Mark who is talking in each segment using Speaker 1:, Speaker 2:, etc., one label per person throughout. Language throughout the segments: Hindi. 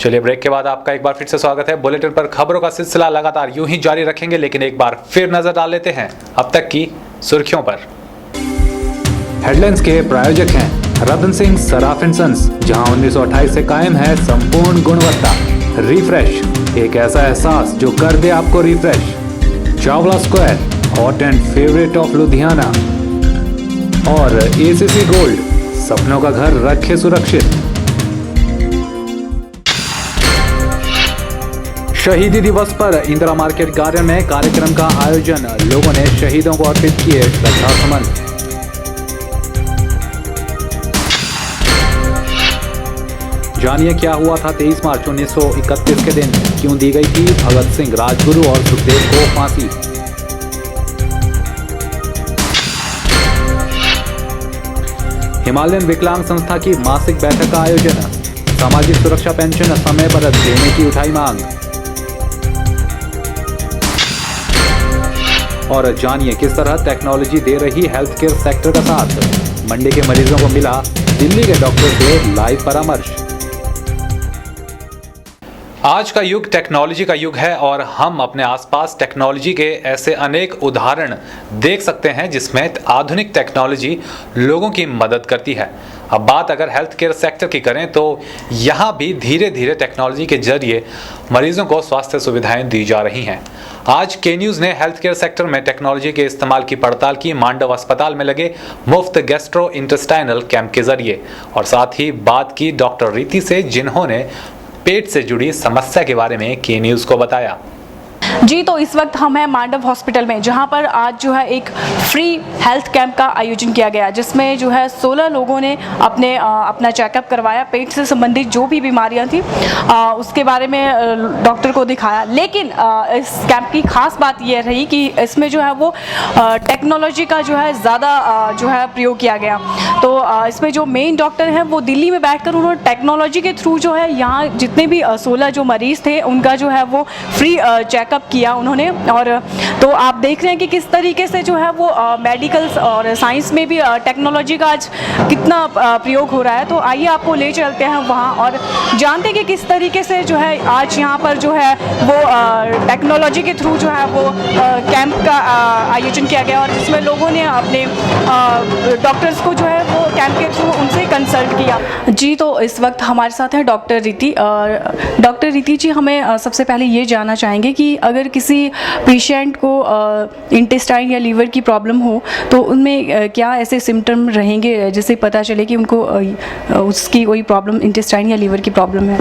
Speaker 1: चलिए ब्रेक के बाद आपका एक बार फिर से स्वागत है। बुलेटिन पर खबरों का सिलसिला लगातार यूं ही जारी रखेंगे, लेकिन एक बार फिर नजर डाल लेते हैं अब तक की सुर्खियों पर।
Speaker 2: हेडलाइंस के प्रायोजक हैं रतन सिंह सराफ एंड सन्स, जहां 1928 से कायम है संपूर्ण गुणवत्ता। रिफ्रेश, एक ऐसा एहसास जो कर दे आपको refresh. Chawla square, hot and favourite of Ludhiana. और एसीसी गोल्ड, सपनों का घर रखे सुरक्षित। शहीदी दिवस पर इंदिरा मार्केट गार्डन में कार्यक्रम का आयोजन, लोगों ने शहीदों को अर्पित किए श्रद्धासुमन। जानिए क्या हुआ था 23 मार्च 1931 के दिन, क्यों दी गई थी भगत सिंह, राजगुरु और सुखदेव को फांसी। हिमालयन विकलांग संस्था की मासिक बैठक का आयोजन, सामाजिक सुरक्षा पेंशन समय पर देने की उठाई मांग। और जानिए किस तरह टेक्नोलॉजी दे रही हेल्थ केयर सेक्टर का साथ। मंडी के मरीजों को मिला दिल्ली के डॉक्टर से लाइव परामर्श।
Speaker 1: आज का युग टेक्नोलॉजी का युग है और हम अपने आसपास टेक्नोलॉजी के ऐसे अनेक उदाहरण देख सकते हैं जिसमें आधुनिक टेक्नोलॉजी लोगों की मदद करती है। अब बात अगर हेल्थ केयर सेक्टर की करें तो यहाँ भी धीरे धीरे टेक्नोलॉजी के जरिए मरीजों को स्वास्थ्य सुविधाएं दी जा रही हैं। आज के न्यूज़ ने हेल्थ केयर सेक्टर में टेक्नोलॉजी के इस्तेमाल की पड़ताल की मांडव अस्पताल में लगे मुफ्त गैस्ट्रो इंटेस्टाइनल कैंप के जरिए, और साथ ही बात की डॉक्टर रीति से, जिन्होंने पेट से जुड़ी समस्या के बारे में के न्यूज़ को बताया।
Speaker 3: जी, तो इस वक्त हम हैं मांडव हॉस्पिटल में, जहां पर आज जो है एक फ्री हेल्थ कैंप का आयोजन किया गया, जिसमें जो है 16 लोगों ने अपना चेकअप करवाया। पेट से संबंधित जो भी बीमारियां थी उसके बारे में डॉक्टर को दिखाया। लेकिन इस कैंप की खास बात यह रही कि इसमें जो है वो टेक्नोलॉजी का जो है ज़्यादा जो है प्रयोग किया गया। तो इसमें जो मेन डॉक्टर हैं वो दिल्ली में बैठकर उन्होंने टेक्नोलॉजी के थ्रू जो है यहाँ जितने भी 16 जो मरीज़ थे उनका जो है वो फ्री चेकअप किया उन्होंने। और तो आप देख रहे हैं कि किस तरीके से जो है वो मेडिकल्स और साइंस में भी टेक्नोलॉजी का आज कितना प्रयोग हो रहा है। तो आइए आपको ले चलते हैं वहाँ और जानते हैं कि किस तरीके से जो है आज यहाँ पर जो है वो टेक्नोलॉजी के थ्रू जो है वो कैंप का आयोजन किया गया, और जिसमें लोगों ने अपने डॉक्टर्स को जो है वो कैंप के थ्रू उनसे कंसल्ट किया। जी, तो इस वक्त हमारे साथ हैं डॉक्टर रीति। डॉक्टर रीति जी, हमें सबसे पहले ये जानना चाहेंगे कि अगर किसी पेशेंट को इंटेस्टाइन या लीवर की प्रॉब्लम हो तो उनमें क्या ऐसे सिम्टम रहेंगे जिससे पता चले कि उनको उसकी कोई प्रॉब्लम इंटेस्टाइन या लीवर की प्रॉब्लम है?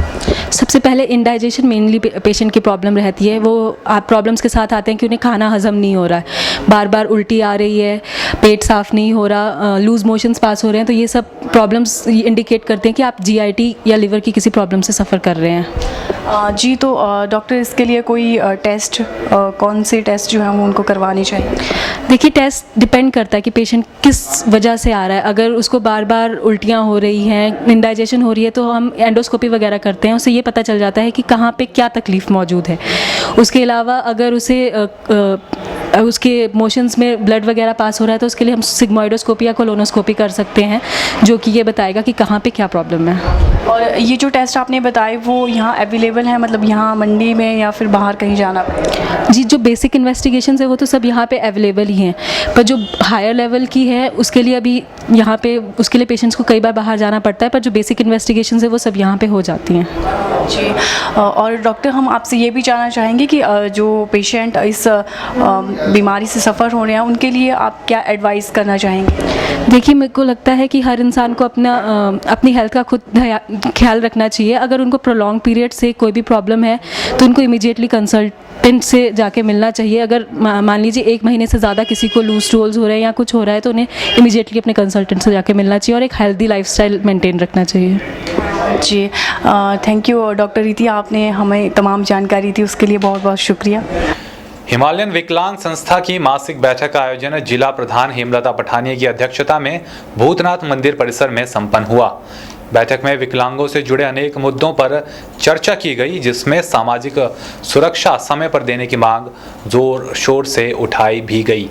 Speaker 4: सबसे पहले इंडाइजेशन मेनली पेशेंट की प्रॉब्लम रहती है। वो आप प्रॉब्लम्स के साथ आते हैं कि उन्हें खाना हजम नहीं हो रहा है, बार बार उल्टी आ रही है, पेट साफ नहीं हो रहा, लूज मोशंस पास हो रहे हैं। तो ये सब प्रॉब्लम्स इंडिकेट करते हैं कि आप जीआईटी या लिवर की किसी प्रॉब्लम से सफ़र कर रहे हैं।
Speaker 3: जी, तो डॉक्टर इसके लिए कोई टेस्ट, कौन से टेस्ट जो हैं वो उनको करवाने चाहिए?
Speaker 4: देखिए, टेस्ट डिपेंड करता है कि पेशेंट किस वजह से आ रहा है। अगर उसको बार बार उल्टियाँ हो रही हैं, इंडाइजेशन हो रही है, तो हम एंडोस्कोपी वगैरह करते हैं। उससे ये पता चल जाता है कि कहाँ पे क्या तकलीफ़ मौजूद है। उसके अलावा अगर उसके मोशंस में ब्लड वगैरह पास हो रहा है तो उसके लिए हम सिग्मोइडोस्कोपी या कोलोनोस्कोपी कर सकते हैं, जो कि ये बताएगा कि कहाँ पे क्या प्रॉब्लम है।
Speaker 3: और ये जो टेस्ट आपने बताए वो यहाँ अवेलेबल है, मतलब यहाँ मंडी में या फिर बाहर कहीं जाना पड़ेगा?
Speaker 4: जी, जो बेसिक इन्वेस्टिगेशन है वो तो सब यहाँ पे अवेलेबल ही हैं, पर जो हायर लेवल की है उसके लिए अभी यहाँ पे उसके लिए पेशेंट्स को कई बार बाहर जाना पड़ता है, पर जो बेसिक इन्वेस्टिगेशन है वो सब यहाँ पे हो जाती हैं।
Speaker 3: जी, और डॉक्टर हम आपसे ये भी जानना चाहेंगे कि जो पेशेंट इस बीमारी से सफ़र हो रहे हैं उनके लिए आप क्या एडवाइस करना चाहेंगे?
Speaker 4: देखिए, मेरे को लगता है कि हर इंसान को अपनी हेल्थ का खुद ख्याल रखना चाहिए। अगर उनको प्रोलॉन्ग पीरियड से कोई भी प्रॉब्लम है तो उनको इमीडिएटली कंसल्टेंट से जाके मिलना चाहिए। अगर मान लीजिए 1 महीने से ज़्यादा किसी को लूज स्टूल्स हो रहे हैं या कुछ हो रहा है तो उन्हें इमीडिएटली अपने कंसल्टेंट से जाके मिलना चाहिए और एक हेल्दी लाइफस्टाइल मेंटेन रखना चाहिए।
Speaker 3: जी, थैंक यू डॉक्टर रीति, आपने हमें तमाम जानकारी दी, उसके लिए बहुत बहुत शुक्रिया।
Speaker 1: हिमालयन विकलांग संस्था की मासिक बैठक का आयोजन जिला प्रधान हेमलता पठानिया की अध्यक्षता में भूतनाथ मंदिर परिसर में संपन्न हुआ। बैठक में विकलांगों से जुड़े अनेक मुद्दों पर चर्चा की गई, जिसमें सामाजिक सुरक्षा समय पर देने की मांग जोर शोर से उठाई भी गई।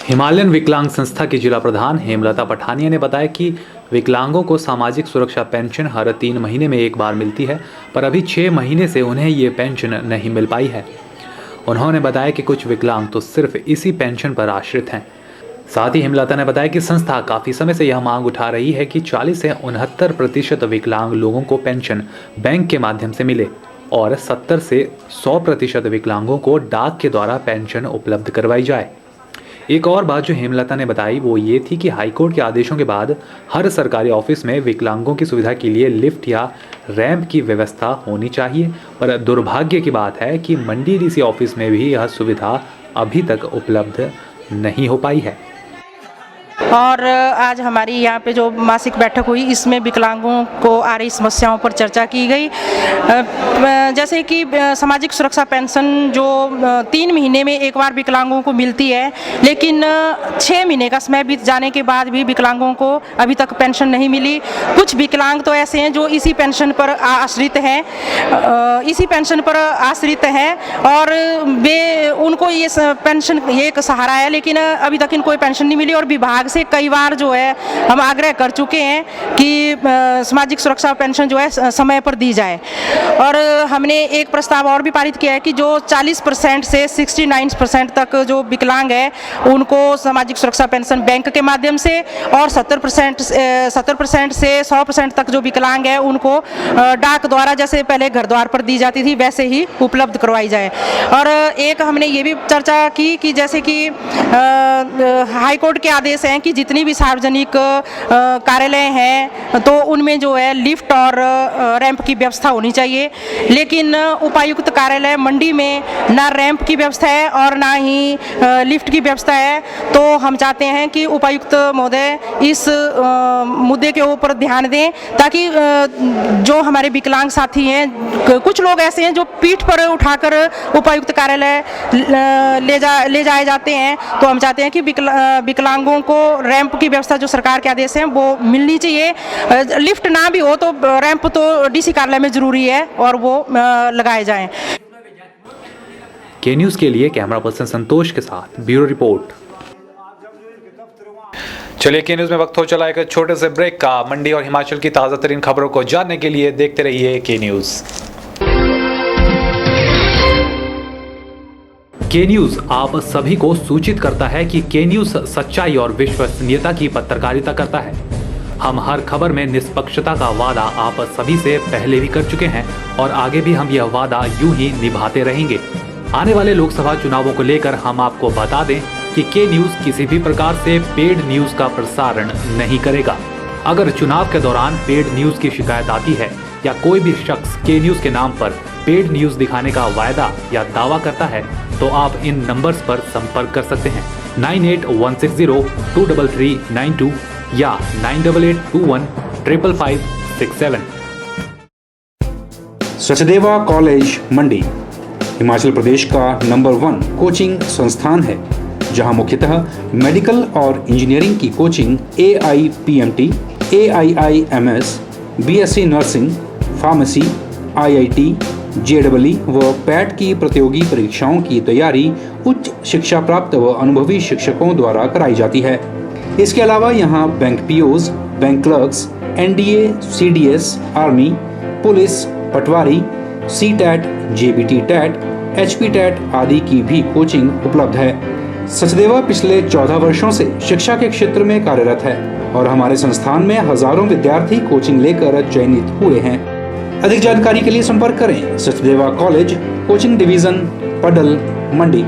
Speaker 1: हिमालयन विकलांग संस्था की जिला प्रधान हेमलता पठानिया ने बताया कि
Speaker 2: विकलांगों को सामाजिक सुरक्षा पेंशन हर 3 महीने में एक बार मिलती है, पर अभी 6 महीने से उन्हें ये पेंशन नहीं मिल पाई है। उन्होंने बताया कि कुछ विकलांग तो सिर्फ इसी पेंशन पर आश्रित हैं। साथ ही हेमलता ने बताया कि संस्था काफ़ी समय से यह मांग उठा रही है कि 40 से 69% विकलांग लोगों को पेंशन बैंक के माध्यम से मिले और 70 से 100% विकलांगों को डाक के द्वारा पेंशन उपलब्ध करवाई जाए। एक और बात जो हेमलता ने बताई वो ये थी कि हाईकोर्ट के आदेशों के बाद हर सरकारी ऑफिस में विकलांगों की सुविधा के लिए लिफ्ट या रैंप की व्यवस्था होनी चाहिए, पर दुर्भाग्य की बात है कि मंडी डीसी ऑफिस में भी यह सुविधा अभी तक उपलब्ध नहीं हो पाई है।
Speaker 5: और आज हमारी यहाँ पे जो मासिक बैठक हुई इसमें विकलांगों को आ रही समस्याओं पर चर्चा की गई। जैसे कि सामाजिक सुरक्षा पेंशन जो 3 महीने में एक बार विकलांगों को मिलती है, लेकिन 6 महीने का समय बीत जाने के बाद भी विकलांगों को अभी तक पेंशन नहीं मिली। कुछ विकलांग तो ऐसे हैं जो इसी पेंशन पर आश्रित हैं और वे उनको ये पेंशन ये एक सहारा है, लेकिन अभी तक इनको पेंशन नहीं मिली और विभाग से कई बार जो है हम आग्रह कर चुके हैं कि सामाजिक सुरक्षा पेंशन जो है समय पर दी जाए। और हमने एक प्रस्ताव और भी पारित किया है कि जो 40% से 69% तक जो विकलांग है उनको सामाजिक सुरक्षा पेंशन बैंक के माध्यम से और 70% से 100% तक जो विकलांग है उनको डाक द्वारा जैसे पहले घर द्वार पर दी जाती थी वैसे ही उपलब्ध करवाई जाए। और एक हमने ये भी चर्चा की कि जैसे कि हाईकोर्ट के आदेश हैं कि जितनी भी सार्वजनिक कार्यालय हैं तो उनमें जो है लिफ्ट और रैंप की व्यवस्था होनी चाहिए, लेकिन उपायुक्त कार्यालय मंडी में ना रैंप की व्यवस्था है और ना ही लिफ्ट की व्यवस्था है। तो हम चाहते हैं कि उपायुक्त महोदय इस मुद्दे के ऊपर ध्यान दें ताकि जो हमारे विकलांग साथी हैं, कुछ लोग ऐसे हैं जो पीठ पर उठाकर उपायुक्त कार्यालय ले जाए जाते हैं, तो हम चाहते हैं कि विकलांगों को रैंप की व्यवस्था जो सरकार के आदेश हैं वो मिलनी चाहिए। लिफ्ट ना भी हो तो रैंप तो डीसी कार्यालय में जरूरी है और वो लगाए जाएं।
Speaker 2: के न्यूज़ के लिए कैमरा पर्सन संतोष के साथ ब्यूरो रिपोर्ट।
Speaker 1: चलिए के न्यूज़ में वक्त हो चला एक छोटे से ब्रेक का। मंडी और हिमाचल की ताज़ा तरीन खबरों को जानने के लिए देखते रहिए के न्यूज़।
Speaker 2: के न्यूज़ आप सभी को सूचित करता है कि के न्यूज़ सच्चाई और विश्वसनीयता की पत्रकारिता करता है। हम हर खबर में निष्पक्षता का वादा आप सभी से पहले भी कर चुके हैं और आगे भी हम यह वादा यूं ही निभाते रहेंगे। आने वाले लोकसभा चुनावों को लेकर हम आपको बता दें कि के न्यूज़ किसी भी प्रकार से पेड न्यूज़ का प्रसारण नहीं करेगा। अगर चुनाव के दौरान पेड न्यूज़ की शिकायत आती है या कोई भी शख्स के न्यूज़ के नाम पर पेड न्यूज़ दिखाने का वायदा या दावा करता है तो आप इन नंबर्स पर संपर्क कर सकते हैं 9816023392 या 9882155567।
Speaker 6: सचदेवा कॉलेज मंडी हिमाचल प्रदेश का नंबर 1 कोचिंग संस्थान है, जहां मुख्यतः मेडिकल और इंजीनियरिंग की coaching AIPMT, AIIMS, BSc nursing, pharmacy, IIT, JEE व पैट की प्रतियोगी परीक्षाओं की तैयारी उच्च शिक्षा प्राप्त व अनुभवी शिक्षकों द्वारा कराई जाती है। इसके अलावा यहाँ bank POs, bank clerks, NDA, CDS, army, police, patwari, CTAT, JBT TAT, HP TAT आदि की भी कोचिंग उपलब्ध है। सचदेवा पिछले 14 वर्षों से शिक्षा के क्षेत्र में कार्यरत है और हमारे संस्थान में हजारों विद्यार्थी कोचिंग लेकर चयनित हुए हैं। अधिक जानकारी के लिए संपर्क करें सचदेवा कॉलेज, कोचिंग डिवीजन, पडल, मंडी।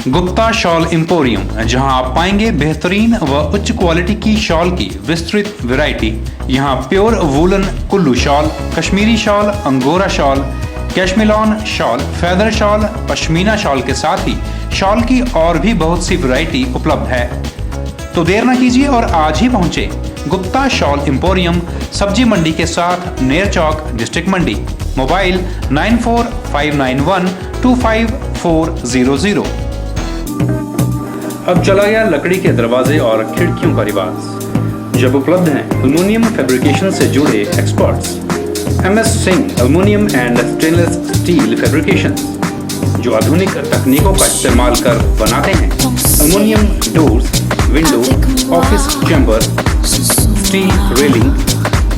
Speaker 6: गुप्ता शॉल एम्पोरियम, जहां आप पाएंगे बेहतरीन व उच्च क्वालिटी की शॉल की विस्तृत वैरायटी। यहां pure woollen Kullu shawl, Kashmiri shawl, angora shawl, cashmilon shawl, feather shawl, pashmina shawl के साथ ही शॉल की और भी बहुत सी वैरायटी उपलब्ध है। तो देर न कीजिए और आज ही पहुंचे गुप्ता शॉल एम्पोरियम, सब्जी मंडी के साथ नेर चौक, डिस्ट्रिक्ट मंडी। मोबाइल 9459125400।
Speaker 7: अब चला गया लकड़ी के दरवाजे और खिड़कियों का रिवाज, जब उपलब्ध हैं एल्युमिनियम फैब्रिकेशन से जुड़े experts MS Singh aluminium and stainless steel fabrication, जो आधुनिक तकनीकों का इस्तेमाल कर बनाते हैं aluminium doors, window, office chamber, रस्सी रेलिंग,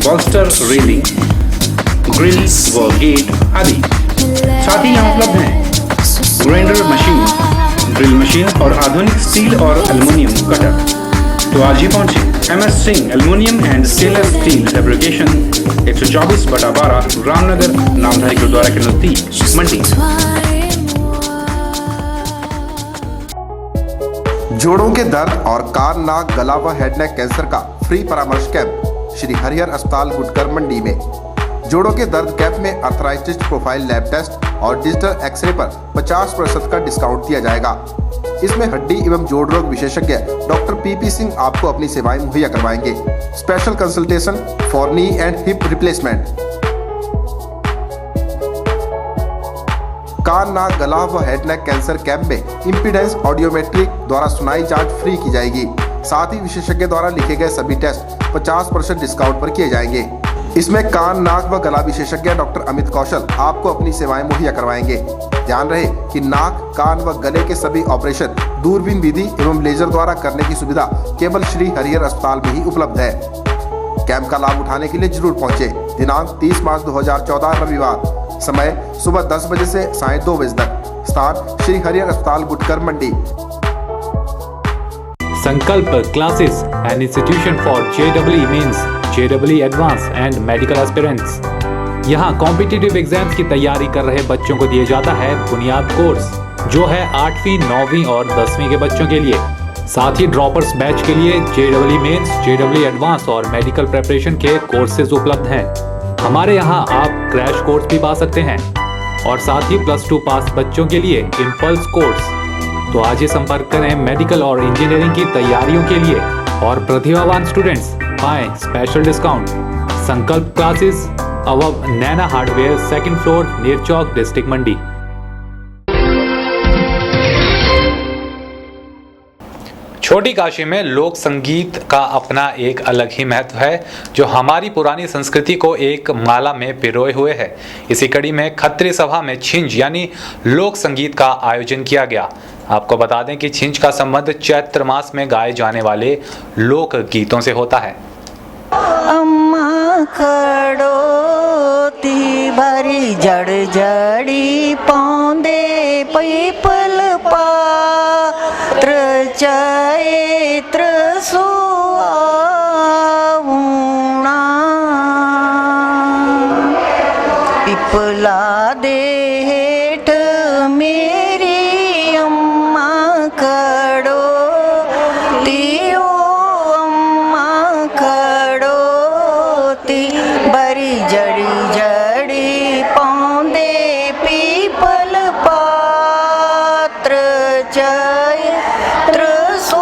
Speaker 7: बॉल्स्टर रेलिंग, ग्रिल व गेट आदि। साथ ही यहाँ उपलब्ध हैं ग्राइंडर मशीन, ड्रिल मशीन और आधुनिक स्टील और एल्युमिनियम कटर। तो आज ही पहुंचे MS Singh aluminium and stainless steel fabrication, 124/12 Ramnagar Namdhari gurdwara के नजदीक मंडी।
Speaker 8: जोड़ों के दर्द और कान, नाक, गला व हेडनेक कैंसर का फ्री परामर्श कैंप श्री हरिहर अस्पताल गुटकर मंडी में। जोड़ों के दर्द कैंप में अर्थराइटिस प्रोफाइल लैब टेस्ट और डिजिटल एक्सरे पर 50% का डिस्काउंट दिया जाएगा। इसमें हड्डी एवं जोड़ रोग विशेषज्ञ डॉक्टर PP सिंह आपको अपनी सेवाएं मुहैया करवाएंगे। Special consultation for knee and hip replacement. कान, नाक, गला व हेडनेक कैंसर कैंप में इम्पीडेंस ऑडियोमेट्री द्वारा सुनाई जांच फ्री की जाएगी। साथ ही विशेषज्ञ द्वारा लिखे गए सभी टेस्ट 50% डिस्काउंट पर किए जाएंगे। इसमें कान, नाक व गला विशेषज्ञ डॉक्टर अमित कौशल आपको अपनी सेवाएं मुहैया करवाएंगे। ध्यान रहे कि नाक, कान व गले के सभी ऑपरेशन दूरबीन विधि एवं लेजर द्वारा करने की सुविधा केवल श्री हरिहर अस्पताल में ही उपलब्ध है। कैंप का लाभ उठाने के लिए जरूर पहुंचे। दिनांक 30 मार्च 2014 रविवार। समय सुबह 10 बजे से साढ़े 2 बजे तक। स्थान श्री हरिहर अस्पताल Gutkar Mandi.
Speaker 2: Sankalp classes an institution for JEE mains, JEE advance and medical aspirants. यहाँ कॉम्पिटिटिव एग्जाम्स की तैयारी कर रहे बच्चों को दिया जाता है बुनियाद कोर्स, जो है 8वीं, 9वीं और 10वीं के बच्चों के लिए। साथ ही ड्रॉपर्स बैच के लिए JEE मेंस, JEE एडवांस और मेडिकल प्रिपरेशन के कोर्सेज उपलब्ध हैं। हमारे यहाँ आप क्रैश कोर्स भी पा सकते हैं और साथ ही +2 पास बच्चों के लिए इम्पल्स कोर्स। तो आज ही संपर्क करें मेडिकल और इंजीनियरिंग की तैयारियों के लिए और प्रतिभावान स्टूडेंट्स पाएं स्पेशल डिस्काउंट। संकल्प क्लासेस अबव नैना हार्डवेयर, 2nd फ्लोर, नेर चौक, डिस्ट्रिक्ट मंडी।
Speaker 1: छोटी काशी में लोक संगीत का अपना एक अलग ही महत्व है, जो हमारी पुरानी संस्कृति को एक माला में पिरोए हुए है। इसी कड़ी में खत्री सभा में छिंज यानी लोक संगीत का आयोजन किया गया। आपको बता दें कि छिंज का संबंध चैत्र मास में गाए जाने वाले लोक गीतों से होता है।
Speaker 9: अम्मा खड़ोती भरी जड़ जड़ी पौंदे पीपल पात्र चैत्र सुआवुणा पिपला देठ मेरी अम्मा खड़ोती ओ अम्मा खड़ोती बरी जड़ी जड़ी पौंदे पीपल पात्र चैत्र सुआवुणा।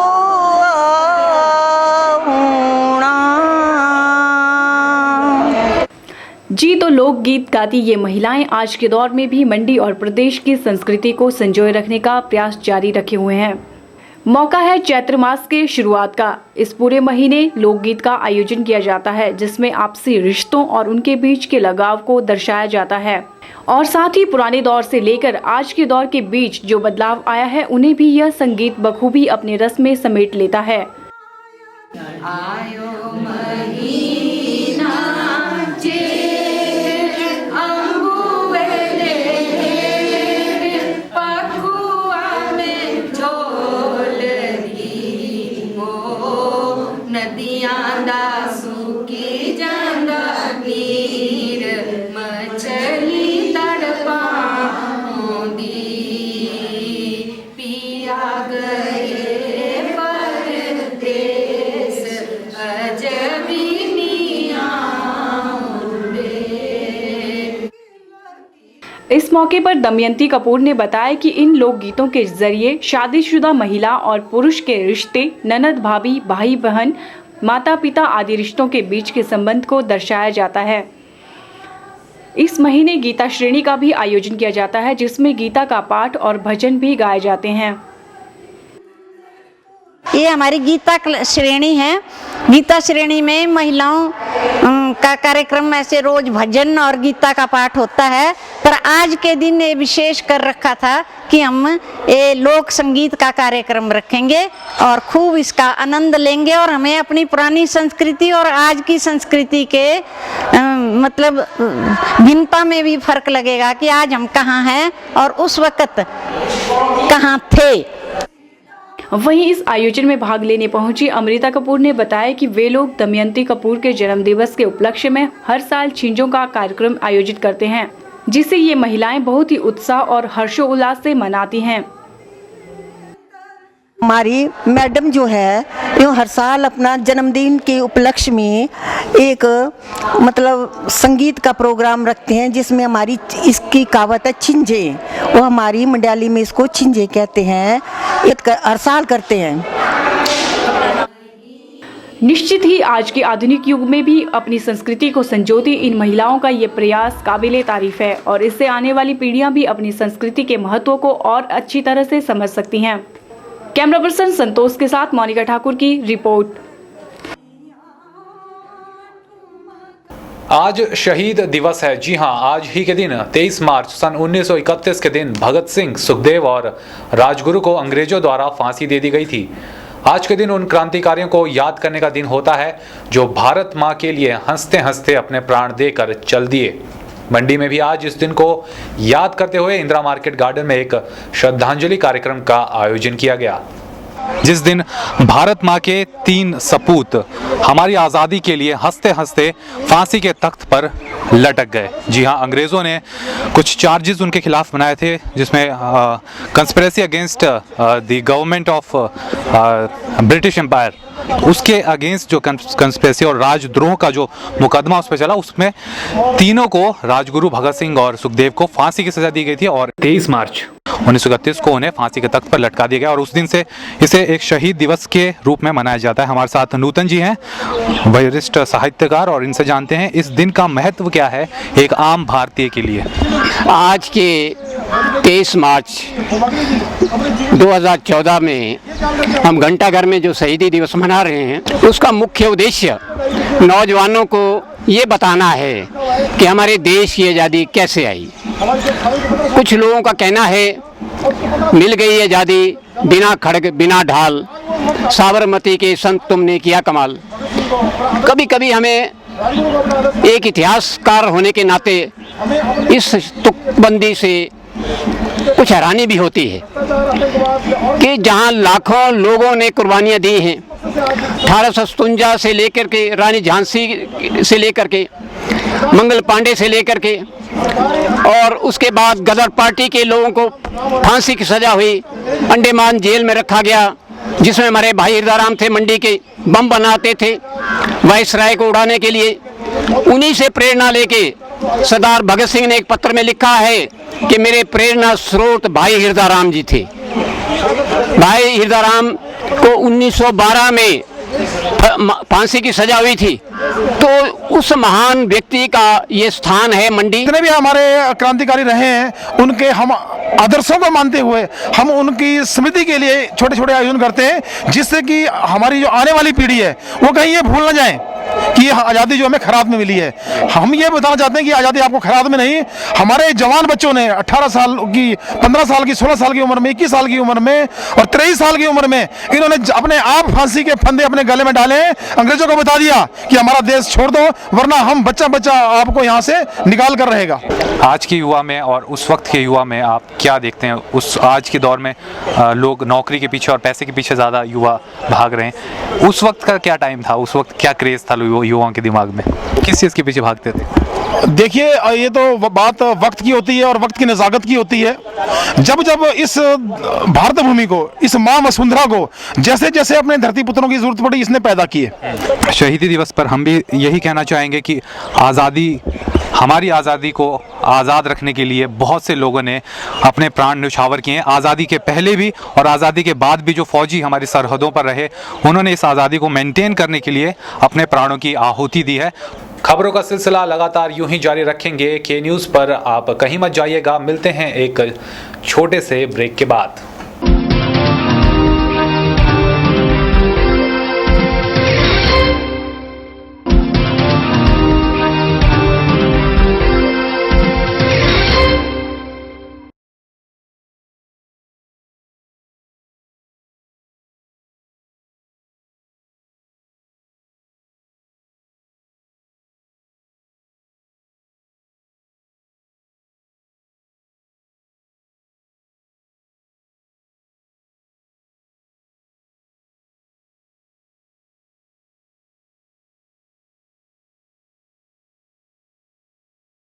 Speaker 3: जी तो लोकगीत गाती ये महिलाएं आज के दौर में भी मंडी और प्रदेश की संस्कृति को संजोए रखने का प्रयास जारी रखे हुए हैं। मौका है चैत्र मास के शुरुआत का। इस पूरे महीने लोकगीत का आयोजन किया जाता है, जिसमें आपसी रिश्तों और उनके बीच के लगाव को दर्शाया जाता है और साथ ही पुराने दौर से लेकर आज के दौर के बीच जो बदलाव आया है उन्हें भी यह संगीत बखूबी अपने रस में समेट लेता है। इस मौके पर दमयंती कपूर ने बताया कि इन लोकगीतों के जरिए शादीशुदा महिला और पुरुष के रिश्ते, ननद भाभी, भाई बहन, माता पिता आदि रिश्तों के बीच के संबंध को दर्शाया जाता है। इस महीने गीता श्रेणी का भी आयोजन किया जाता है, जिसमें गीता का पाठ और भजन भी गाए जाते हैं।
Speaker 9: ये हमारी गीता श्रेणी है। गीता श्रेणी में महिलाओं का कार्यक्रम ऐसे रोज भजन और गीता का पाठ होता है, पर आज के दिन ये विशेष कर रखा था कि हम ये लोक संगीत का कार्यक्रम रखेंगे और खूब इसका आनंद लेंगे और हमें अपनी पुरानी संस्कृति और आज की संस्कृति के मतलब भिन्नता में भी फर्क लगेगा कि आज हम कहाँ हैं और उस वक्त कहाँ थे।
Speaker 3: वहीं इस आयोजन में भाग लेने पहुंची अमृता कपूर ने बताया कि वे लोग दमयंती कपूर के जन्म दिवस के उपलक्ष्य में हर साल छींजों का कार्यक्रम आयोजित करते हैं, जिसे ये महिलाएं बहुत ही उत्साह और हर्षोल्लास से मनाती हैं।
Speaker 9: हमारी मैडम जो है यो हर साल अपना जन्मदिन के उपलक्ष्य में एक मतलब संगीत का प्रोग्राम रखते हैं, जिसमें हमारी इसकी कहावत है छिंजे। वो हमारी मंडाली में इसको छिंजे कहते हैं, हर साल करते हैं।
Speaker 3: निश्चित ही आज के आधुनिक युग में भी अपनी संस्कृति को संजोती इन महिलाओं का ये प्रयास काबिले तारीफ है और इससे आने वाली पीढ़ियां भी अपनी संस्कृति के महत्व को और अच्छी तरह से समझ सकती हैं। कैमरा पर्सन संतोष के साथ मोनिका ठाकुर की रिपोर्ट।
Speaker 1: आज शहीद दिवस है। जी हां, आज ही के दिन 23 मार्च सन 1931 के दिन भगत सिंह, सुखदेव और राजगुरु को अंग्रेजों द्वारा फांसी दे दी गई थी। आज के दिन उन क्रांतिकारियों को याद करने का दिन होता है जो भारत मां के लिए हंसते हंसते अपने प्राण देकर चल दिए। मंडी में भी आज इस दिन को याद करते हुए इंदिरा मार्केट गार्डन में एक श्रद्धांजलि कार्यक्रम का आयोजन किया गया, जिस दिन भारत मां के 3 सपूत हमारी आज़ादी के लिए हंसते हंसते फांसी के तख्त पर लटक गए। जी हां, अंग्रेज़ों ने कुछ चार्जेस उनके खिलाफ बनाए थे, जिसमें conspiracy against the government of British empire, उसके अगेंस्ट जो कंस्पिरेसी और राजद्रोह का जो मुकदमा उस पर चला, उसमें तीनों को, राजगुरु, भगत सिंह और सुखदेव को फांसी की सजा दी गई थी और 23 मार्च 1931 को उन्हें फांसी के तख्त पर लटका दिया गया और उस दिन से इसे एक शहीद दिवस के रूप में मनाया जाता है। हमारे साथ नूतन जी हैं, वरिष्ठ साहित्यकार, और इनसे जानते हैं इस दिन का महत्व क्या है एक आम भारतीय के लिए।
Speaker 10: आज के 23 मार्च 2014 में हम घंटाघर में जो शहीदी दिवस मना रहे हैं, उसका मुख्य उद्देश्य नौजवानों को ये बताना है कि हमारे देश की आज़ादी कैसे आई। कुछ लोगों का कहना है मिल गई आज़ादी बिना खड़ग बिना ढाल, साबरमती के संत तुमने किया कमाल। कभी कभी हमें एक इतिहासकार होने के नाते इस तुकबंदी से कुछ हैरानी भी होती है कि जहां लाखों लोगों ने कुर्बानियां दी हैं, 1857 से लेकर के रानी झांसी से लेकर के मंगल पांडे से लेकर के, और उसके बाद गदर पार्टी के लोगों को फांसी की सजा हुई, अंडमान जेल में रखा गया, जिसमें हमारे भाई हिरदाराम थे, मंडी के बम बनाते थे वायसराय को उड़ाने के लिए। उन्हीं से प्रेरणा लेके सरदार भगत सिंह ने एक पत्र में लिखा है कि मेरे प्रेरणा स्रोत भाई हिरदाराम जी थे। भाई हिरदाराम को 1912 में फांसी की सजा हुई थी, तो उस महान व्यक्ति का ये स्थान है मंडी।
Speaker 11: जितने भी हमारे क्रांतिकारी रहे हैं, उनके हम आदर्शों को मानते हुए हम उनकी स्मृति के लिए छोटे छोटे आयोजन करते हैं, जिससे कि हमारी जो आने वाली पीढ़ी है वो कहीं ये भूल ना जाए कि आज़ादी जो हमें खराब में मिली है। हम ये बताना चाहते हैं कि आज़ादी आपको खराब में नहीं, हमारे जवान बच्चों ने 18 साल की, 15 साल की, 16 साल की उम्र में, 21 साल की उम्र में और 23 साल की उम्र में इन्होंने अपने आप फांसी के फंदे अपने गले में डाले, अंग्रेजों को बता दिया कि हमारा देश छोड़ दो, वरना हम बच्चा बच्चा आपको यहाँ से निकाल कर रहेगा।
Speaker 1: आज के युवा में और उस वक्त के युवा में आप क्या देखते हैं? उस आज के दौर में लोग नौकरी के पीछे और पैसे के पीछे ज़्यादा युवा भाग रहे हैं। उस वक्त का क्या टाइम था? उस वक्त क्या क्रेज़ था युवाओं के दिमाग में? किस चीज़ के पीछे भागते थे?
Speaker 11: देखिए, ये तो बात वक्त की होती है और वक्त की नज़ाकत की होती है। जब जब इस भारत भूमि को, इस माँ वसुंधरा को जैसे जैसे अपने धरती पुत्रों की जरूरत पड़ी, इसने पैदा किए।
Speaker 1: शहीदी दिवस पर हम भी यही कहना चाहेंगे कि आज़ादी, हमारी आज़ादी को आज़ाद रखने के लिए बहुत से लोगों ने अपने प्राण न्यौछावर किए हैं। आज़ादी के पहले भी और आज़ादी के बाद भी जो फौजी हमारी सरहदों पर रहे, उन्होंने इस आज़ादी को मेंटेन करने के लिए अपने प्राणों की आहुति दी है। खबरों का सिलसिला लगातार यूं ही जारी रखेंगे। के न्यूज़ पर आप कहीं मत जाइएगा। मिलते हैं एक छोटे से ब्रेक के बाद।